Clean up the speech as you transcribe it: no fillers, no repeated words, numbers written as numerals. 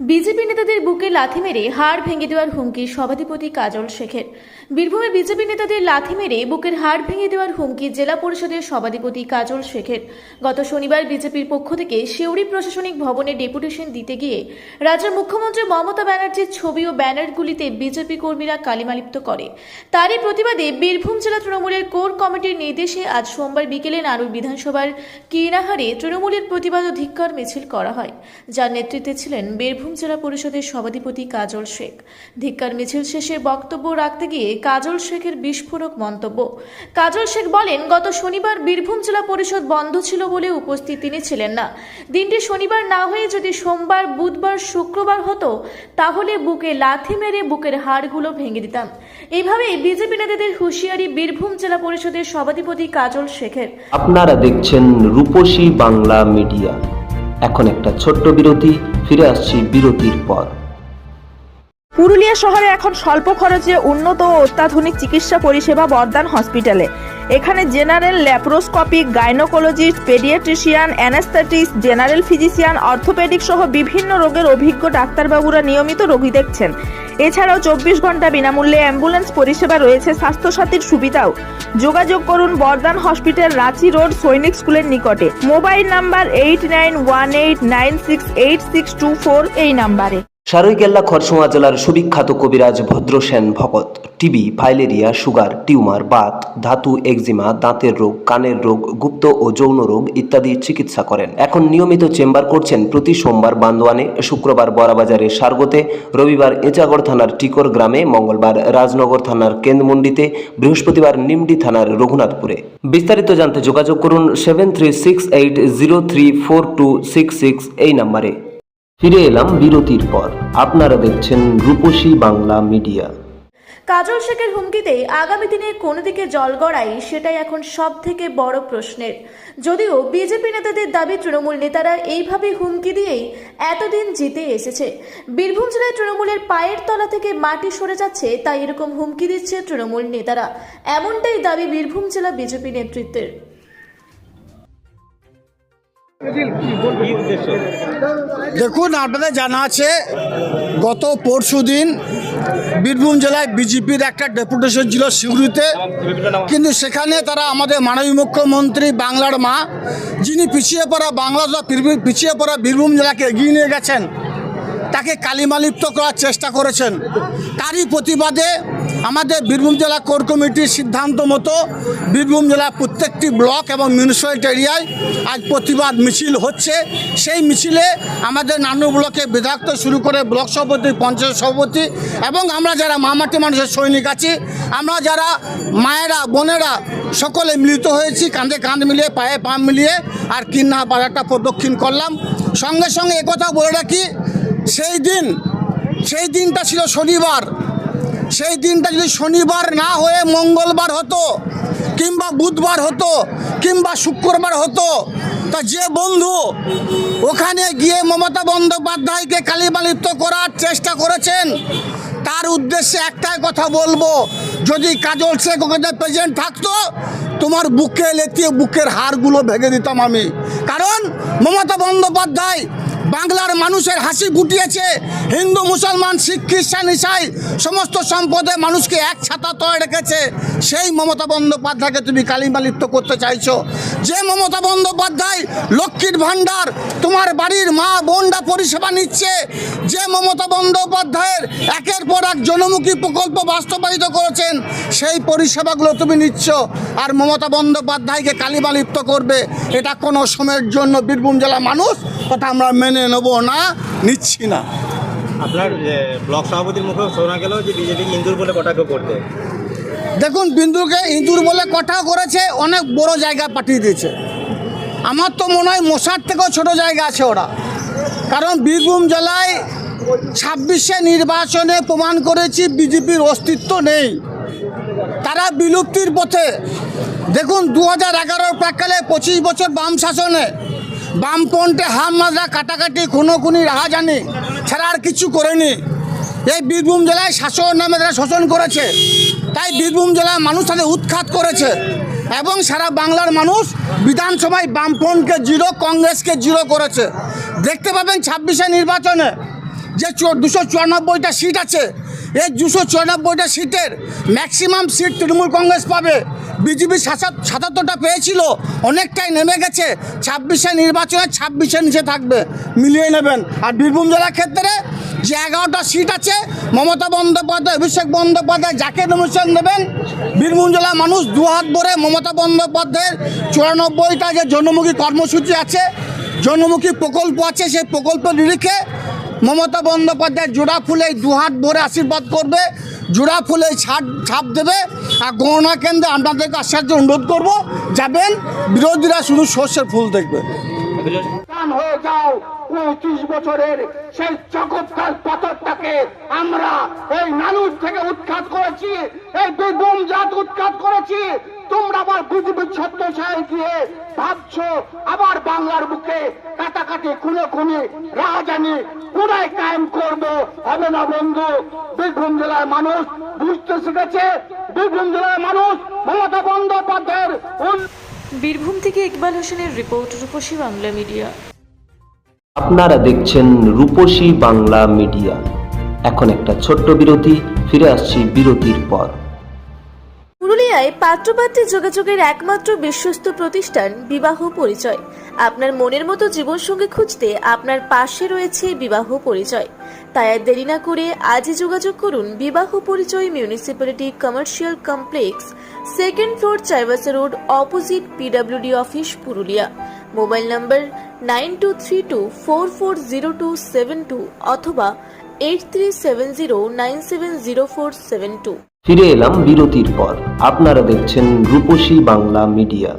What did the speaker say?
BJP নেতাদের বুকে লাথি মেরে হাড় ভেঙে দেওয়ার হুমকি সভাধিপতি কাজল শেখের। বীরভূমে বিজেপি নেতাদের লাথি মেরে বুকের হাড় ভেঙে দেওয়ার হুমকি জেলা পরিষদের সভাধিপতি কাজল শেখের। গত শনিবার বিজেপির পক্ষ থেকে সিউড়ি প্রশাসনিক ভবনে ডেপুটেশন দিতে গিয়ে রাজ্যের মুখ্যমন্ত্রী মমতা ব্যানার্জির ছবি ও ব্যানারগুলিতে বিজেপি কর্মীরা কালিমালিপ্ত করে। তারই প্রতিবাদে বীরভূম জেলা তৃণমূলের কোর কমিটির নির্দেশে আজ সোমবার বিকেলে নানুর বিধানসভার কিনাহারে তৃণমূলের প্রতিবাদ ও ধিক্কার মিছিল করা হয়, যার নেতৃত্বে ছিলেন বীরভূম জেলা পরিষদের সভাধিপতি কাজল শেখ। ধিক্কার মিছিল শেষে বক্তব্য রাখতে গিয়ে কাজল শেখের বিস্ফোরক মন্তব্য। কাজল শেখ বলেন, গত শনিবার বীরভূম জেলা পরিষদ বন্ধ ছিল বলে উপস্থিত তিনি ছিলেন না। দিনটি শনিবার না হয়ে যদি সোমবার, বুধবার, শুক্রবার হতো তাহলে বুকে লাথি মেরে বুকের হাড়গুলো ভেঙে দিতাম। এইভাবে বিজেপি নেতাদের হুঁশিয়ারি বীরভূম জেলা পরিষদের সভাধিপতি কাজল শেখের। আপনারা দেখছেন রূপসী বাংলা মিডিয়া। এখন একটা ছোট্ট বিরতি, ফিরে আসছি বিরতির পর। পুরুলিয়া শহরে এখন স্বল্প খরচে উন্নত ও অত্যাধুনিক চিকিৎসা পরিষেবা বর্দান হসপিটালে। এখানে general, laparoscopic, gynaecologist, paediatrician, anaesthetist, general physician, orthopaedic সহ বিভিন্ন রোগের অভিজ্ঞ ডাক্তারবাবুরা নিয়মিত রোগী দেখছেন। এছাড়াও 24 ঘন্টা বিনামূল্যে অ্যাম্বুলেন্স পরিষেবা রয়েছে, স্বাস্থ্যসাথীর সুবিধাও। যোগাযোগ করুন বর্দান হসপিটাল, রাঁচি রোড, সৈনিক স্কুলের নিকটে। মোবাইল নাম্বার 8918968624 এই নাম্বারে। সারৈকেল্লা খরসুয়া জেলার সুবিখ্যাত কবিরাজ ভদ্রসেন ভকত TB, filaria, sugar, tumour, Baat, ধাতু, একজিমা, দাঁতের রোগ, কানের রোগ, গুপ্ত ও যৌন রোগ ইত্যাদি চিকিৎসা করেন। এখন নিয়মিত চেম্বার করছেন প্রতি সোমবার বান্দোয়ানে, শুক্রবার বড়াবাজারে সারগোতে, রবিবার এঁচাগড় থানার টিকর গ্রামে, মঙ্গলবার রাজনগর থানার কেন্দ্রমন্ডিতে, বৃহস্পতিবার নিমডি থানার রঘুনাথপুরে। বিস্তারিত জানতে যোগাযোগ করুন 7368034266 এই নাম্বারে। ফিরে এলাম বিরতির পর। আপনারা দেখছেন রূপসী বাংলা মিডিয়া। কাজল শেখের হুমকিতে আগামী দিনে কোন দিকে জল গড়ায় সেটাই এখন সব থেকে বড় প্রশ্নের। যদিও বিজেপি নেতাদের দাবি তৃণমূল নেতারা এইভাবে হুমকি দিয়েই এতদিন জিতে এসেছে। বীরভূম জেলায় তৃণমূলের পায়ের তলা থেকে মাটি সরে যাচ্ছে, তাই এরকম হুমকি দিচ্ছে তৃণমূল নেতারা, এমনটাই দাবি বীরভূম জেলা বিজেপি নেতৃত্বের। দেখুন, আপনাদের জানা আছে গত পরশুদিন বীরভূম জেলায় বিজেপির একটা ডেপুটেশন ছিল সিউড়িতে, কিন্তু সেখানে তারা আমাদের মাননীয় মুখ্যমন্ত্রী বাংলার মা, যিনি পিছিয়ে পড়া বাংলা পিছিয়ে পড়া বীরভূম জেলাকে এগিয়ে নিয়ে গেছেন, তাকে কালিমালিপ্ত করার চেষ্টা করেছেন। তারই প্রতিবাদে আমাদের বীরভূম জেলা কোর কমিটির সিদ্ধান্ত মতো বীরভূম জেলার প্রত্যেকটি ব্লক এবং মিউনিসিপ্যালিটি এরিয়ায় আজ প্রতিবাদ মিছিল হচ্ছে। সেই মিছিলে আমাদের নানু ব্লকে বিধায়ক থেকে শুরু করে ব্লক সভাপতি, পঞ্চায়েত সভাপতি এবং আমরা যারা মামাটি মানুষের সৈনিক আছি, আমরা যারা মায়েরা, বোনেরা সকলে মিলিত হয়েছি, কাঁধে কাঁধ মিলিয়ে, পায়ে পা মিলিয়ে আর কিন্না বাজারটা প্রদক্ষিণ করলাম। সঙ্গে সঙ্গে একথা বলে রাখি, সেই দিনটা ছিল শনিবার। সেই দিনটা যদি শনিবার না হয়ে মঙ্গলবার হতো, কিংবা বুধবার হতো, কিংবা শুক্রবার হতো, তা যে বন্ধু ওখানে গিয়ে মমতা বন্দ্যোপাধ্যায়কে কালিমালিপ্ত করার চেষ্টা করেছেন, তার উদ্দেশ্যে একটাই কথা বলবো, যদি কাজল শেখ ওখানে প্রেজেন্ট থাকতো, তোমার বুকে লেতিয়ে বুকের হাড়গুলো ভেঙে দিতাম আমি। কারণ মমতা বন্দ্যোপাধ্যায় বাংলার মানুষের হাসি ফুটিয়েছে। হিন্দু, মুসলমান, শিখ, খ্রিস্টান, ইসাই সমস্ত সম্প্রদায়ের মানুষকে এক ছাতা তলে রেখেছে। সেই মমতা বন্দ্যোপাধ্যায়কে তুমি কালিমালিপ্ত করতে চাইছো। যে মমতা বন্দ্যোপাধ্যায় লক্ষ্মীর ভাণ্ডার তোমার বাড়ির মা বোনরা পরিষেবা নিচ্ছে, যে মমতা বন্দ্যোপাধ্যায়ের একের পর এক জনমুখী প্রকল্প বাস্তবায়িত করেছেন, সেই পরিষেবাগুলো তুমি নিচ্ছ, আর মমতা বন্দ্যোপাধ্যায়কে কালিমালিপ্ত করবে, এটা কোনো সময়ের জন্য বীরভূম জেলার মানুষ কথা আমরা মেনে নেব না, নিচ্ছি না। আপনার ব্লক সভাপতির মুখে শোনা গেল যে বিজেপি ইন্দুর বলে কটাক্ষ করতে। দেখুন, বিন্দুকে ইন্দুর বলে কটাক্ষ করেছে, অনেক বড় জায়গায় পাঠিয়ে দিয়েছে। আমার তো মনে হয় মশার থেকেও ছোট জায়গা আছে ওরা। কারণ বীরভূম জেলায় 26শে নির্বাচনে প্রমাণ করেছি বিজেপির অস্তিত্ব নেই, তারা বিলুপ্তির পথে। দেখুন, 2011 প্রাককালে 25 বছর বাম শাসনে বামপন্থে হামলা, কাটাকাটি, খুনোখুনি, রাহাজানি ছাড়া আর কিছু করেনি। এই বীরভূম জেলায় শাসন নামে তারা শোষণ করেছে, তাই বীরভূম জেলার মানুষ তাদের উৎখাত করেছে এবং সারা বাংলার মানুষ বিধানসভায় বামপন্থকে জিরো, কংগ্রেসকে জিরো করেছে। দেখতে পাবেন 26শে নির্বাচনে যে 294টা সিট আছে, এই 294টা সিটের ম্যাক্সিমাম সিট তৃণমূল কংগ্রেস পাবে। বিজেপি 77টা পেয়েছিল, অনেকটাই নেমে গেছে। 26শে নির্বাচনে 26-এর নিচে থাকবে, মিলিয়ে নেবেন। আর বীরভূম জেলার ক্ষেত্রে যে 11টা সিট আছে, মমতা বন্দ্যোপাধ্যায়, অভিষেক বন্দ্যোপাধ্যায় যাকে নমিনেশন দেবেন, বীরভূম জেলার মানুষ দুহাত ভরে মমতা বন্দ্যোপাধ্যায়ের 94টা যে জনমুখী কর্মসূচি আছে, জনমুখী প্রকল্প আছে, সেই প্রকল্পের নিরিখে মমতা বন্দ্যোপাধ্যায় জোড়া ফুলে দুহাত ভরে আশীর্বাদ করবে, জোড়া ফুলে ছাপ দেবে। আর গণনা কেন্দ্রে আপনাদেরকে আশ্চর্য অনুরোধ করবো, যাবেন, বিরোধীরা শুধু সর্ষের ফুল দেখবে। হয়ে যাও 25 বছরের সেই জগৎকাল পাথরটাকে আমরা এই নানুর থেকে উৎখাত করেছি, এই বীরভূম জাত উৎখাত করেছি। তোমরা আবার বিজেপির ছত্রছায়ায় গিয়ে ভাবছো আবার বাংলার বুকে কাটাকাটি খুনে রাজধানী পুরাই কায়েম করবো। হবে না বন্ধু। বীরভূম জেলার মানুষ বুঝতে শিখেছে, বীরভূম জেলার মানুষ মমতা বন্দ্যোপাধ্যায়ের বীরভূম থেকে ইকবাল হোসেনের রিপোর্ট, রূপসী বাংলা মিডিয়া। আপনারা দেখছেন রূপসী বাংলা মিডিয়া। এখন একটা ছোট্ট বিরতি, ফিরে আসছি বিরতির পর। পুরুলিয়ায় পাত্রপাত্রী যোগাযোগের একমাত্র বিশ্বস্ত প্রতিষ্ঠান বিবাহ পরিচয়। আপনার মনের মতো জীবনসঙ্গী খুঁজতে আপনার পাশে রয়েছে বিবাহ পরিচয়। তাই আর দেরি না করে আজই যোগাযোগ করুন বিবাহ পরিচয়, municipality commercial complex, 2nd floor, Chaibasa road, opposite PWD office, Purulia. Mobile নম্বর 9232440272 অথবা 8370970472। ফিরে এলাম বিরতির পর। আপনারা দেখছেন রূপসী বাংলা মিডিয়া।